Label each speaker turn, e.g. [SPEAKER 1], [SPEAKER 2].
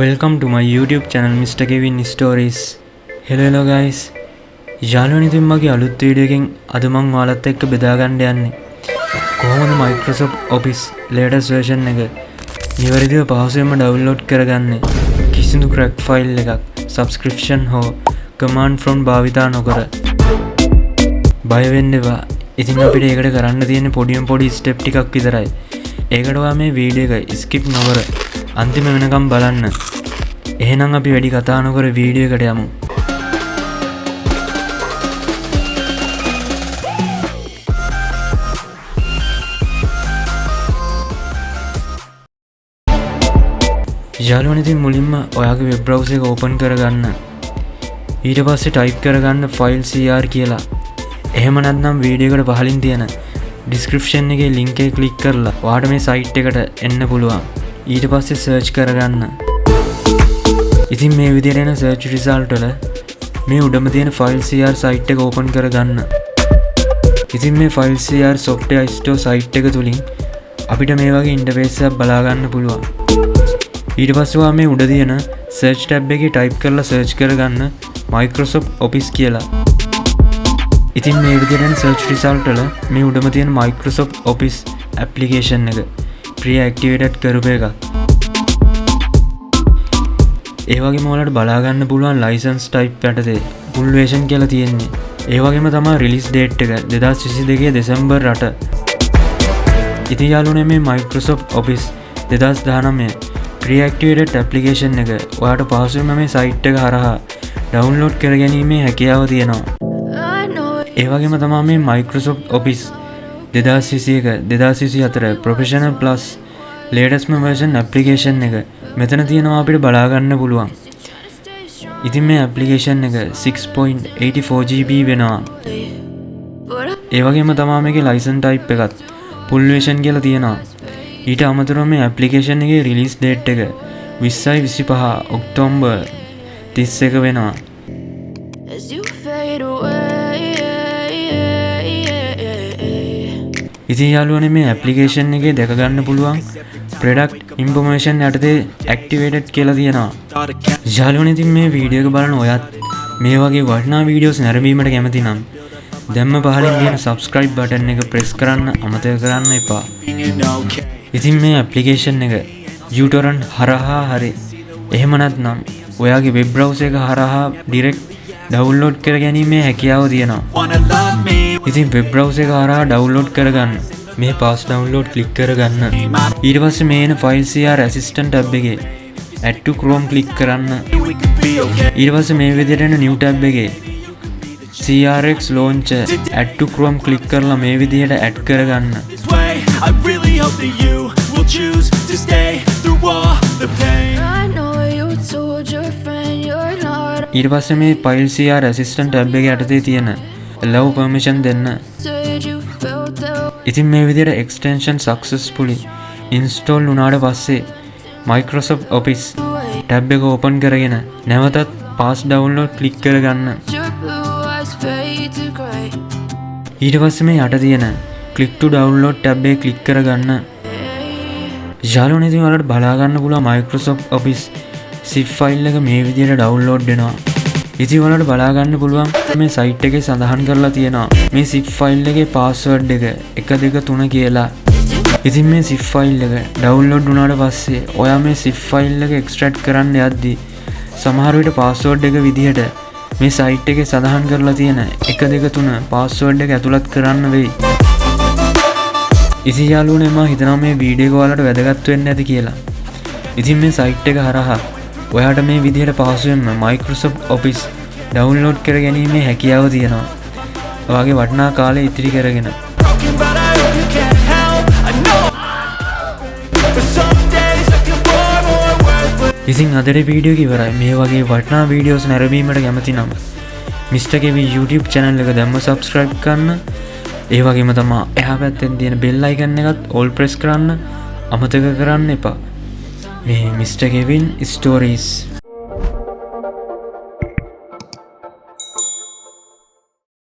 [SPEAKER 1] Welcome to my YouTube channel Mr. Kevin Stories. Hello guys. යාළුවනේ ඉතින් මගේ අලුත් වීඩියෝ එකකින් අද මම ඔයාලත් එක්ක බෙදා ගන්න යන්නේ. කොහොමද Microsoft Office latest version එක නිවැරදිව පහසුවෙන්ම download කරගන්නේ. කිසිදු crack file එකක්, subscription හෝ command prompt භාවිතා නොකර. බය වෙන්න එපා. ඉතින් අපිට ඒකට කරන්න තියෙන්නේ පොඩි step ටිකක් විතරයි. ඒකට ඔයා මේ වීඩියෝ එක skip නොකර අන්තිම වෙනකම් බලන්න. එහෙනම් අපි වැඩි කතා නොකර වීඩියෝ එකට යමු. යාළුවනේ ඉතින් මුලින්ම ඔයාගේ වෙබ් බ්‍රවුසර් එක ඕපන් කරගන්න. ඊට පස්සේ ටයිප් කරගන්න file cr කියලා. එහෙම නැත්නම් වීඩියෝ එකට පහලින් තියෙන description එකේ link එක click කරලා ඔයාට මේ site එකට එන්න පුළුවන්. ඊට පස්සේ search කරගන්න. ඉතින් මේ විදිහට එන search result වල මේ උඩම තියෙන file cr site එක open කරගන්න. ඉතින් මේ file cr software store site එක තුලින් අපිට මේ වගේ interface එකක් බලා ගන්න පුළුවන්. ඊට පස්සේ ඔයා මේ උඩ තියෙන search tab එකේ type කරලා search කරගන්න Microsoft Office කියලා. ඉතින් මේ විදිහට search result වල මේ උඩම තියෙන Microsoft Office application එක pre-activated කරපු එක. ඒ වගේම ඔයාලට බලා ගන්න පුළුවන් license type යටතේ full version කියලා තියෙන්නේ. ඒ වගේම තමයි release date එක 2022 දෙසැම්බර් 8. ඉතින් යාළුවනේ මේ Microsoft Office 2019 pre-activated application එක ඔයාට පහසුවෙන්ම මේ site එක හරහා download කරගැනීමේ හැකියාව තියෙනවා. ඒ වගේම තමයි මේ Microsoft Office 2021-2024 Professional Plus latest version application එක මෙතන තියෙනවා අපිට බලා ගන්න පුළුවන්. ඉතින් මේ application එක 6.84 GB වෙනවා. ඒ වගේම තමයි මේකේ license type එකත් full version කියලා තියෙනවා. ඊට අමතරව මේ application එකේ release date එක 20/25 ඔක්තෝබර් 31 වෙනවා. ඉතින් යාළුවනේ මේ ඇප්ලිකේෂන් එකේ දැක ගන්න පුළුවන් product information යටතේ activated කියලා තියෙනවා. යාළුවනේ ඉතින් මේ වීඩියෝ එක බලන ඔයත් මේ වගේ වටිනා වීඩියෝස් නැරඹීමට කැමති නම් දැන්ම පහලින් තියෙන subscribe button එක press කරන්න අමතක කරන්න එපා. ඉතින් මේ ඇප්ලිකේෂන් එක uTorrent හරහා හරි එහෙම නැත්නම් ඔයාගේ වෙබ් බ්‍රවුසර් එක හරහා direct download කරගැනීමේ හැකියාව තියෙනවා. ඉතින් වෙබ් බ්‍රවුසර් එක හරහා download කරගන්න මේ fast download click කරගන්න. ඊට පස්සේ මේ එන file cr assistant tab එකේ add to chrome click කරන්න. ඊට පස්සේ මේ විදිහට එන new tab එකේ crx launcher add to chrome click කරලා මේ විදිහට add කරගන්න. ඊට පස්සේ මේ file cr assistant tab එක යටතේ තියෙන allow permission දෙන්න. ඉතින් මේ විදිහට extension successfully install වුණාට පස්සේ Microsoft Office tab එක open කරගෙන නැවතත් fast download click කරගන්න. ඊට පස්සේ මේ යට තියෙන click to download tab එක click කරගන්න. යාළුවනේ ඉතින් ඔයාලට බලා ගන්න පුළුවන් Microsoft Office zip file එක මේ විදිහට download වෙනවා. ඉතින් ඔයාලට බලා ගන්න පුළුවන් මේ site එකේ සඳහන් කරලා තියෙනවා මේ zip file එකේ password එක 123 කියලා. ඉතින් මේ zip file එක download වුණාට පස්සේ ඔයා මේ zip file එක extract කරන්න යද්දී සමහර විට password එක විදිහට මේ site එකේ සඳහන් කරලා තියෙන 123 password එක ඇතුළත් කරන්න වෙයි. ඉතින් යාළුවනේ මම හිතනවා මේ වීඩියෝ එක ඔයාලට වැදගත් වෙන්න ඇති කියලා. ඉතින් මේ site එක හරහා ඔයාට මේ විදිහට පහසුවෙන්ම Microsoft Office download කරගැනීමේ හැකියාව තියෙනවා. ඔයාගේ වටිනා කාලය ඉතිරි කරගෙන. ඉතින් අදට වීඩියෝ එක ඉවරයි. මේ වගේ වටිනා වීඩියෝස් නැරඹීමට කැමති නම් Mr. Kevin YouTube channel එක දැම්ම subscribe කරන්න. ඒ වගේම තමයි එහා පැත්තෙන් තියෙන bell icon එකත් all press කරන්න අමතක කරන්න එපා. මේ Mr. Kevin Stories